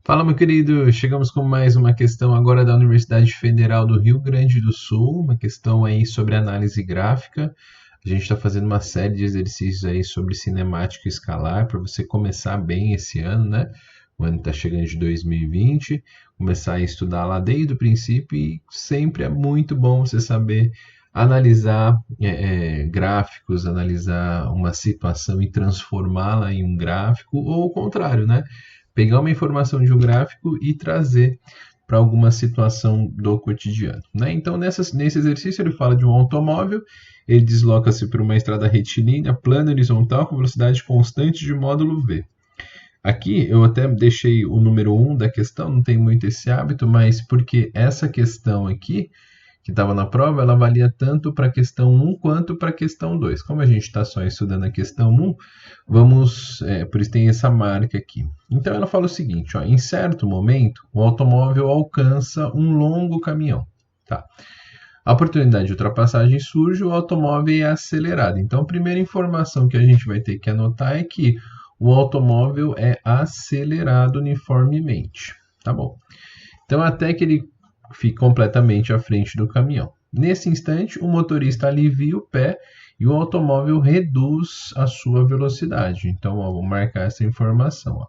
Fala, meu querido. Chegamos com mais uma questão agora da Universidade Federal do Rio Grande do Sul, uma questão aí sobre análise gráfica. A gente está fazendo uma série de exercícios aí sobre cinemática escalar para você começar bem esse ano, né? O ano está chegando de 2020, começar a estudar lá desde o princípio e sempre é muito bom você saber analisar gráficos, analisar uma situação e transformá-la em um gráfico, ou o contrário, né? Pegar uma informação de um gráfico e trazer para alguma situação do cotidiano, né? Então, nesse exercício, ele fala de um automóvel, ele desloca-se por uma estrada retilínea, plana, horizontal, com velocidade constante de módulo V. Aqui eu até deixei o número 1 da questão, não tem muito esse hábito, mas porque essa questão aqui, que estava na prova, ela valia tanto para a questão 1 quanto para a questão 2. Como a gente está só estudando a questão 1, por isso tem essa marca aqui. Então ela fala o seguinte, ó, em certo momento, o automóvel alcança um longo caminhão. Tá? A oportunidade de ultrapassagem surge, o automóvel é acelerado. Então a primeira informação que a gente vai ter que anotar é que o automóvel é acelerado uniformemente. Tá bom. Então até que ele fique completamente à frente do caminhão. Nesse instante, o motorista alivia o pé e o automóvel reduz a sua velocidade. Então, ó, vou marcar essa informação. Ó.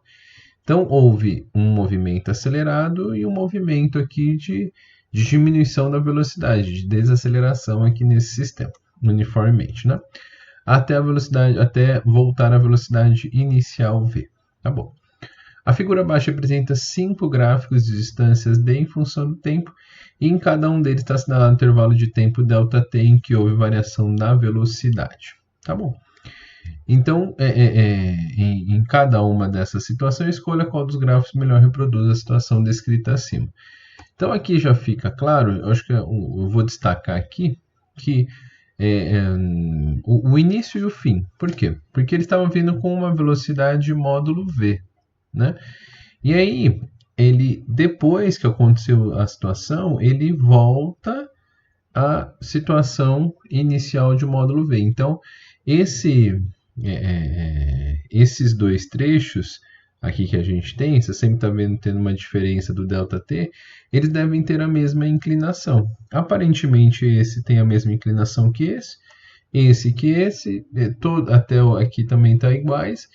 Então, houve um movimento acelerado e um movimento aqui de diminuição da velocidade, de desaceleração aqui nesse sistema, uniformemente, né? Até voltar à velocidade inicial V. Tá bom. A figura abaixo representa 5 gráficos de distâncias d em função do tempo, e em cada um deles está assinalado o intervalo de tempo ΔT em que houve variação na velocidade. Tá bom. Então, em cada uma dessas situações, escolha qual dos gráficos melhor reproduz a situação descrita acima. Então, aqui já fica claro, eu acho que eu vou destacar aqui, que o início e o fim. Por quê? Porque eles estavam vindo com uma velocidade módulo V, né? E aí, depois que aconteceu a situação, ele volta à situação inicial de módulo V. Então, esses dois trechos aqui que a gente tem, você sempre está vendo tendo uma diferença do ΔT, eles devem ter a mesma inclinação. Aparentemente, esse tem a mesma inclinação que esse que esse, até aqui também está iguais.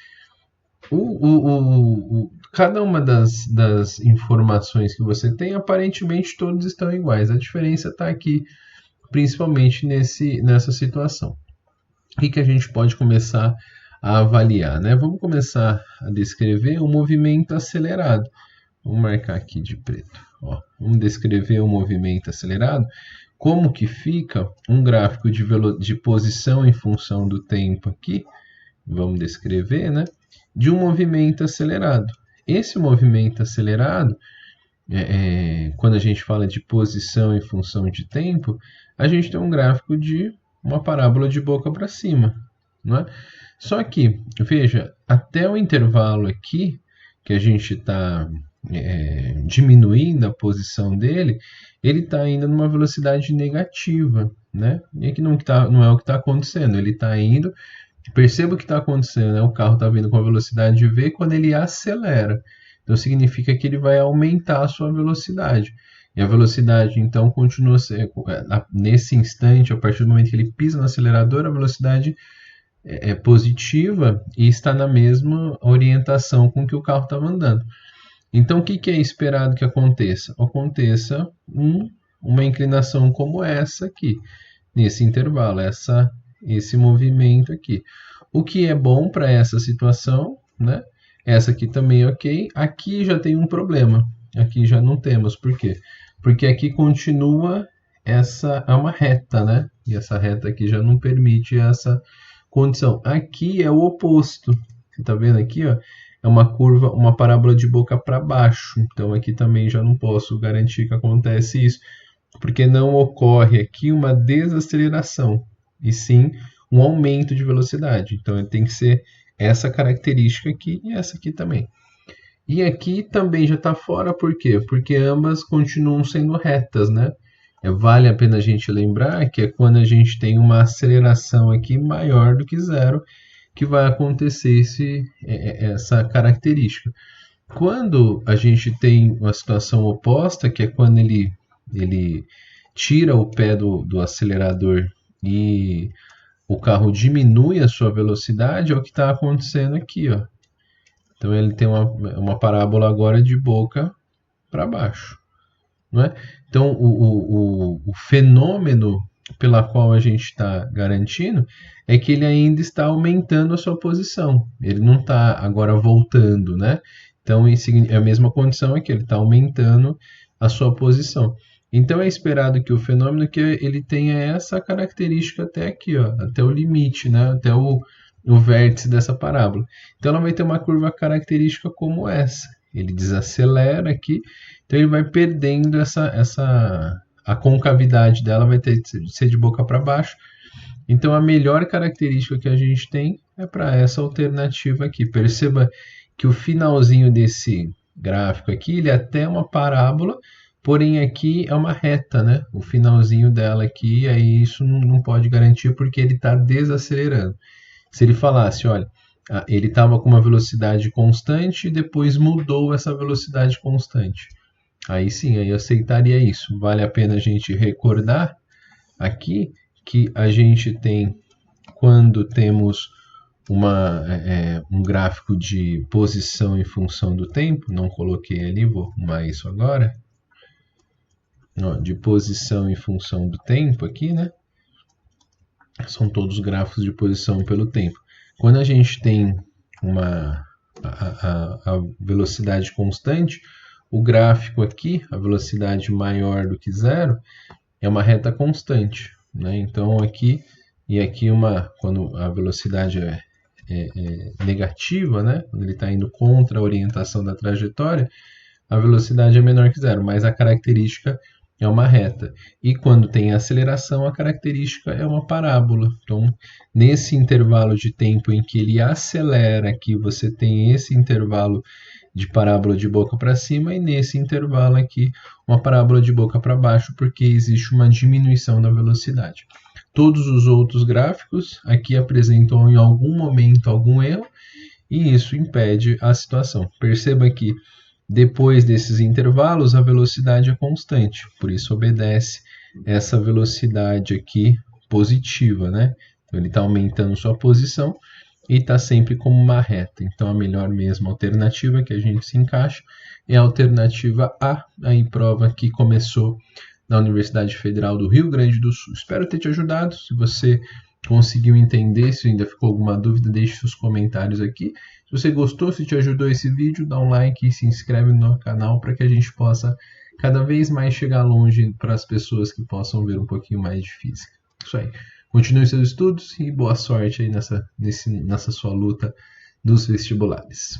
Cada uma das informações que você tem, aparentemente todos estão iguais. A diferença está aqui, principalmente nessa situação. O que a gente pode começar a avaliar, né? Vamos começar a descrever um movimento acelerado. Vamos marcar aqui de preto. Ó, vamos descrever um movimento acelerado. Como que fica um gráfico de posição em função do tempo aqui? Vamos descrever, né? De um movimento acelerado. Esse movimento acelerado, quando a gente fala de posição em função de tempo, a gente tem um gráfico de uma parábola de boca para cima, não é? Só que, veja, até o intervalo aqui, que a gente está diminuindo a posição dele, ele está indo numa velocidade negativa, né? E aqui não é o que está acontecendo, ele está indo. Perceba o que está acontecendo, né? O carro está vindo com a velocidade V quando ele acelera. Então significa que ele vai aumentar a sua velocidade. E a velocidade, então, continua nesse instante, a partir do momento que ele pisa no acelerador, a velocidade é positiva e está na mesma orientação com que o carro estava andando. Então, o que é esperado que aconteça? Aconteça uma inclinação como essa aqui, nesse intervalo, esse movimento aqui. O que é bom para essa situação, né? Essa aqui também é ok. Aqui já tem um problema. Aqui já não temos. Por quê? Porque aqui continua é uma reta, né? E essa reta aqui já não permite essa condição. Aqui é o oposto. Você está vendo aqui, ó? É uma curva, uma parábola de boca para baixo. Então aqui também já não posso garantir que acontece isso, porque não ocorre aqui uma desaceleração, e sim um aumento de velocidade. Então ele tem que ser essa característica aqui e essa aqui também. E aqui também já está fora, por quê? Porque ambas continuam sendo retas, né? Vale a pena a gente lembrar que é quando a gente tem uma aceleração aqui maior do que zero, que vai acontecer essa característica. Quando a gente tem uma situação oposta, que é quando ele tira o pé do acelerador e o carro diminui a sua velocidade, é o que está acontecendo aqui, ó. Então ele tem uma parábola agora de boca para baixo, não é? Então o fenômeno pela qual a gente está garantindo é que ele ainda está aumentando a sua posição. Ele não está agora voltando, né? Então é a mesma condição aqui, ele está aumentando a sua posição. Então é esperado que o fenômeno que ele tenha essa característica até aqui, ó, até o limite, né? Até o vértice dessa parábola. Então ela vai ter uma curva característica como essa. Ele desacelera aqui, então ele vai perdendo a concavidade dela vai ter que ser de boca para baixo. Então a melhor característica que a gente tem é para essa alternativa aqui. Perceba que o finalzinho desse gráfico aqui, ele é até uma parábola, porém aqui é uma reta, né? O finalzinho dela aqui, aí isso não pode garantir porque ele está desacelerando. Se ele falasse, olha, ele estava com uma velocidade constante e depois mudou essa velocidade constante. Aí sim, aí eu aceitaria isso. Vale a pena a gente recordar aqui que a gente tem, quando temos um gráfico de posição em função do tempo, não coloquei ali, vou arrumar isso agora, ó, de posição em função do tempo aqui, né? São todos gráficos de posição pelo tempo. Quando a gente tem a velocidade constante, o gráfico aqui, a velocidade maior do que zero, é uma reta constante, né? Então aqui e aqui quando a velocidade é negativa, né? Quando ele está indo contra a orientação da trajetória, a velocidade é menor que zero, mas a característica é uma reta. E quando tem aceleração, a característica é uma parábola. Então, nesse intervalo de tempo em que ele acelera, aqui você tem esse intervalo de parábola de boca para cima, e nesse intervalo aqui, uma parábola de boca para baixo, porque existe uma diminuição da velocidade. Todos os outros gráficos aqui apresentam em algum momento algum erro, e isso impede a situação. Perceba que depois desses intervalos, a velocidade é constante, por isso obedece essa velocidade aqui positiva, né? Então, ele está aumentando sua posição e está sempre como uma reta. Então, a melhor mesmo alternativa que a gente se encaixa é a alternativa A, aí prova que começou na Universidade Federal do Rio Grande do Sul. Espero ter te ajudado. Se você conseguiu entender, se ainda ficou alguma dúvida, deixe seus comentários aqui. Se você gostou, se te ajudou esse vídeo, dá um like e se inscreve no canal para que a gente possa cada vez mais chegar longe para as pessoas que possam ver um pouquinho mais de física. Isso aí. Continue seus estudos e boa sorte aí nessa sua luta dos vestibulares.